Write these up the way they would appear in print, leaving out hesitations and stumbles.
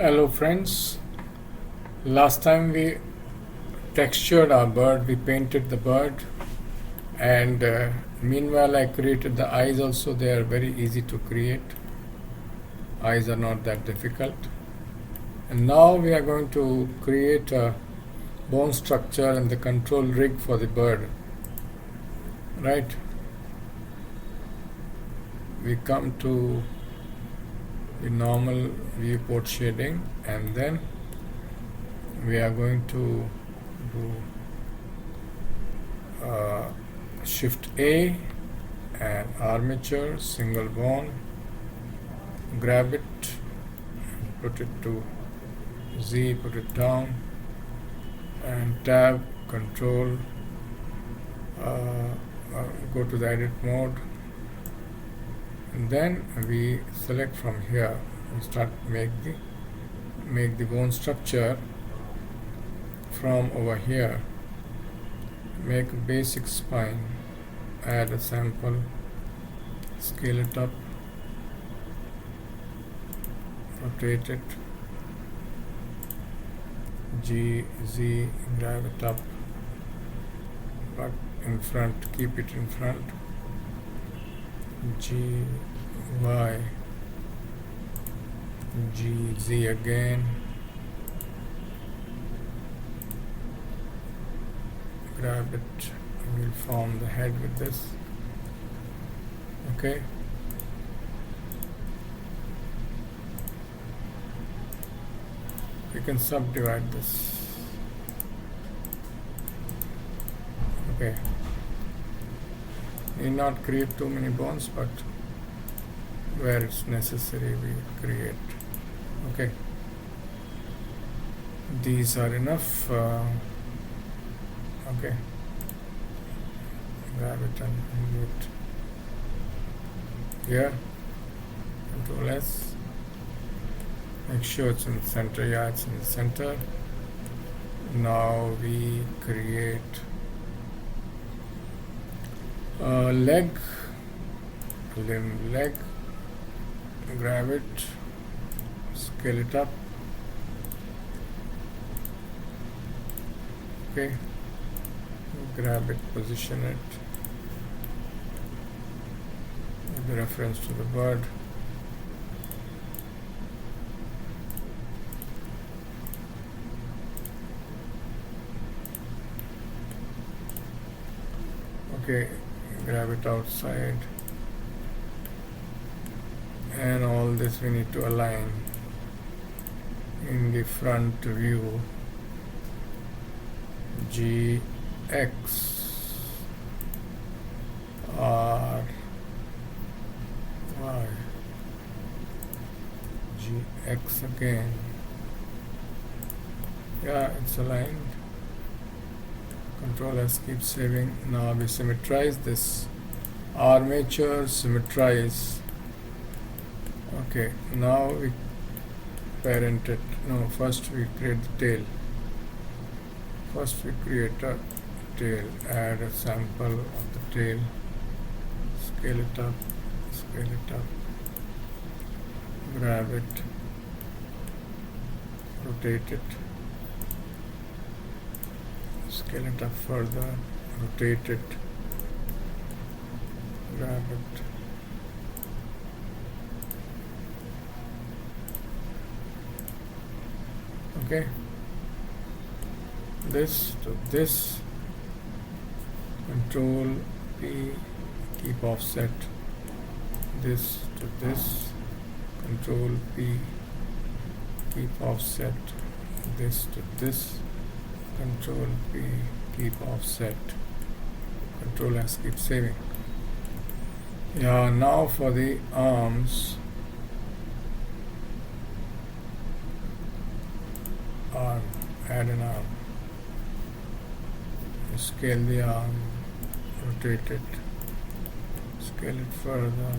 Hello friends, last time we textured our bird, we painted the bird, and meanwhile I created the eyes also. They are very easy to create. Eyes are not that difficult. And now we are going to create a bone structure and the control rig for the bird. Right? We come to the normal viewport shading, and then we are going to do Shift A and armature, single bone, grab it, put it to Z, put it down, and tab, control, go to the edit mode, and then we select from here. We start make the bone structure from over here. Make a basic spine, add a sample, scale it up, rotate it, G, Z, grab it up, but in front, keep it in front, G, Y, G, Z again, grab it, and we'll form the head with this. Okay. We can subdivide this. Okay. Need not create too many bones, but where it's necessary we create. Okay. These are enough. Okay. Grab it and move it here. Control S. Make sure it's in the center. Yeah, it's in the center. Now we create a leg, limb leg. Grab it, scale it up. Okay. Grab it, position it with the reference to the bird. Okay, grab it outside, and all this we need to align in the front view. G, X, R, Y, G, X again. Yeah, it's aligned. Control S, keep saving. Now we symmetrize this. Armature, symmetrize. Okay, now we parent it. No, first we create the tail. First we create a tail, add a sample of the tail, scale it up, grab it, rotate it, scale it up further, rotate it, grab it, okay. This to this, control P, keep offset, this to this, control P, keep offset, this to this, control P, keep offset, control S, keep saving. Yeah, now for the arms. Arm, add an arm. Scale the arm, rotate it, scale it further,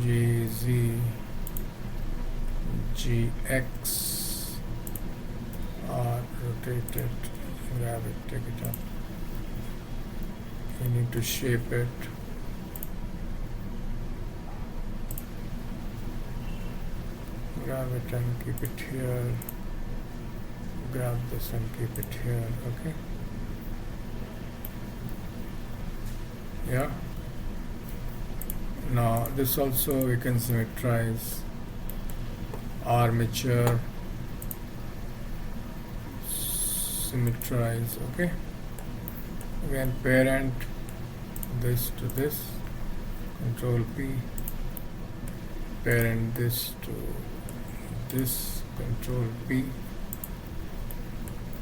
G, Z, G, X, R, rotate it, grab it, take it up. You need to shape it. grab it and keep it here, grab this and keep it here. Okay, yeah. Now this also we can symmetrize, armature, symmetrize. Okay, again parent this to this, Control P, parent this to this, Control P,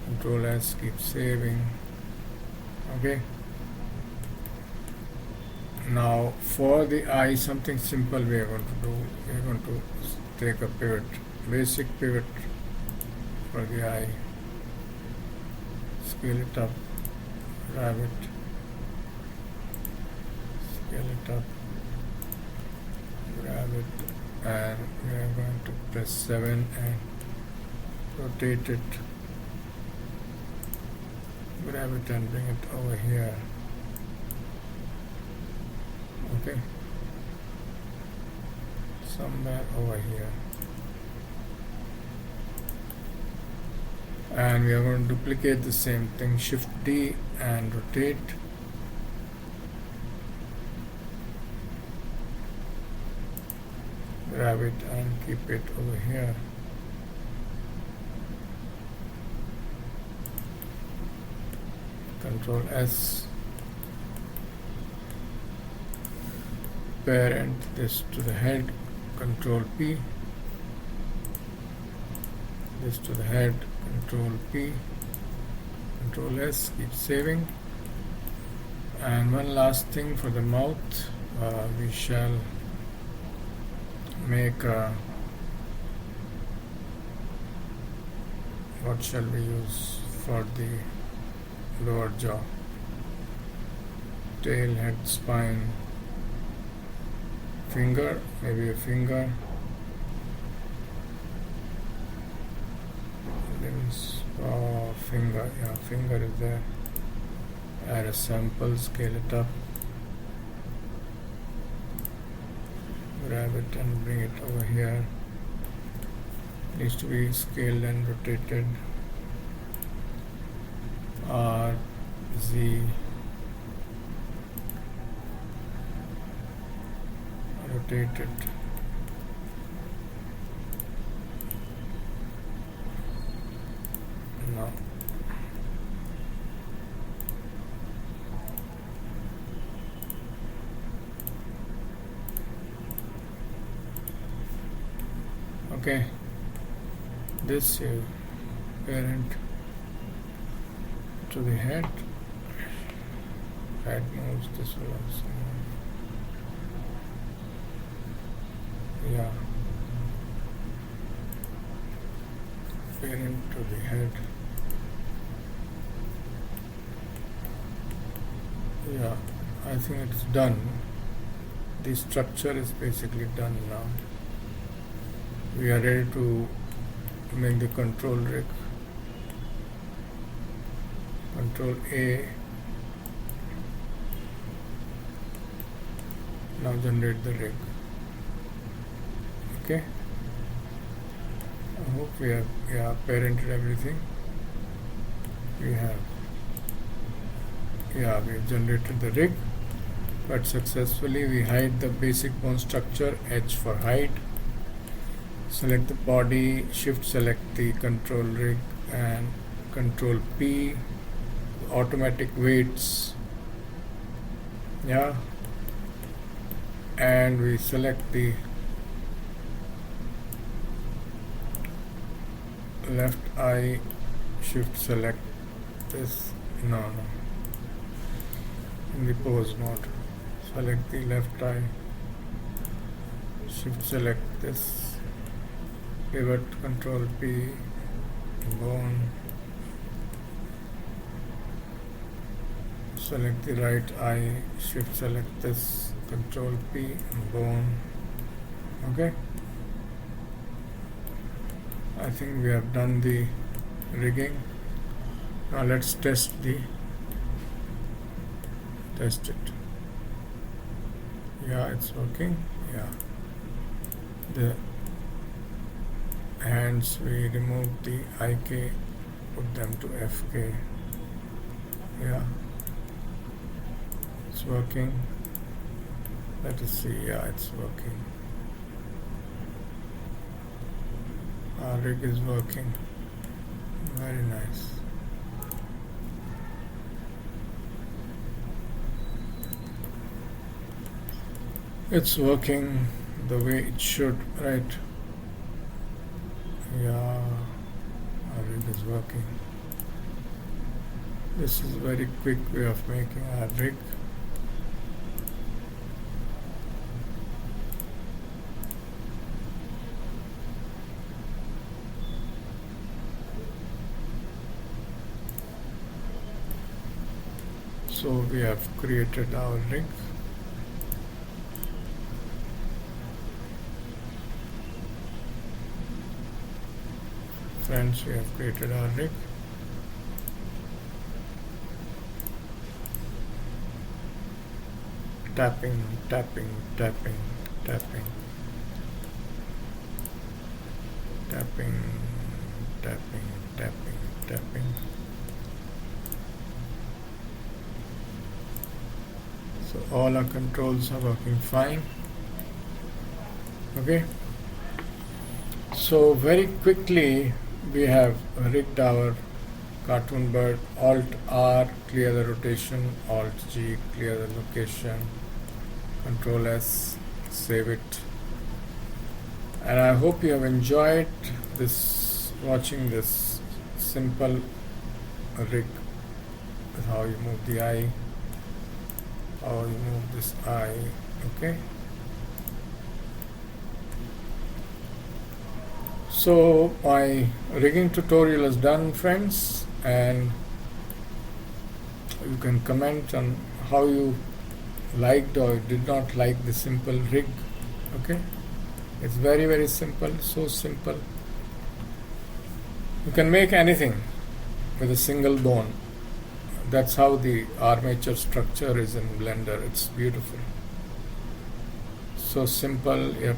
Control S, keep saving. Okay, now for the eye, something simple we are going to do. We are going to take a pivot, basic pivot for the eye, scale it up, grab it, scale it up, grab it, and we are going to press 7 and rotate it, grab it and bring it over here. Okay, somewhere over here, and we are going to duplicate the same thing, Shift D and rotate, grab it and keep it over here. Control S, parent this to the head, Control P, this to the head, Control P, Control S, keep saving. And one last thing for the mouth, we shall make a, what shall we use for the lower jaw, tail, head, spine, finger, maybe a finger, limbs, finger, yeah, finger is there. Add a sample, scale it up, grab it and bring it over here. Needs to be scaled and rotated. R, Z, rotate it. Now okay, this is parent to the head moves, this will also move. Yeah, parent to the head. Yeah, I think it's done. The structure is basically done now. We are ready to make the control rig. Control A. Now generate the rig. Okay. I hope we have parented everything. We have. Yeah, we have generated the rig, but successfully we hide the basic bone structure, H for hide. Select the body, shift select the control rig and Control P, automatic weights. Yeah, and we select the left eye, shift select this, no, in the pose mode, select the left eye, shift select this, pivot, Control P, bone, select the right eye, shift select this, Control P, bone. Okay, I think we have done the rigging. Now let's test it. Yeah, it's working. Yeah, hands we remove the IK, put them to FK. Yeah, it's working. Let us see. Yeah, it's working. Our rig is working. Very nice. It's working the way it should, right? Yeah, our rig is working. This is a very quick way of making our rig. So we have created our rig. Friends, we have created our rig. Tapping, tapping, tapping, tapping, tapping, tapping, tapping, tapping. So all our controls are working fine. Okay. So very quickly we have rigged our cartoon bird. Alt R, clear the rotation. Alt G, clear the location. Control S, save it. And I hope you have enjoyed this, watching this simple rig. How you move the eye, how you move this eye. Okay. So my rigging tutorial is done, friends, and you can comment on how you liked or did not like the simple rig. Okay, it's very, very simple, so simple. You can make anything with a single bone. That's how the armature structure is in Blender. It's beautiful, so simple yet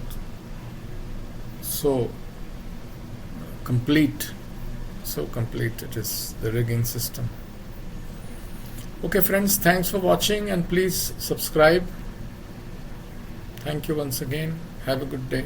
so complete. So complete it is, the rigging system. Okay friends, thanks for watching and please subscribe. Thank you once again. Have a good day.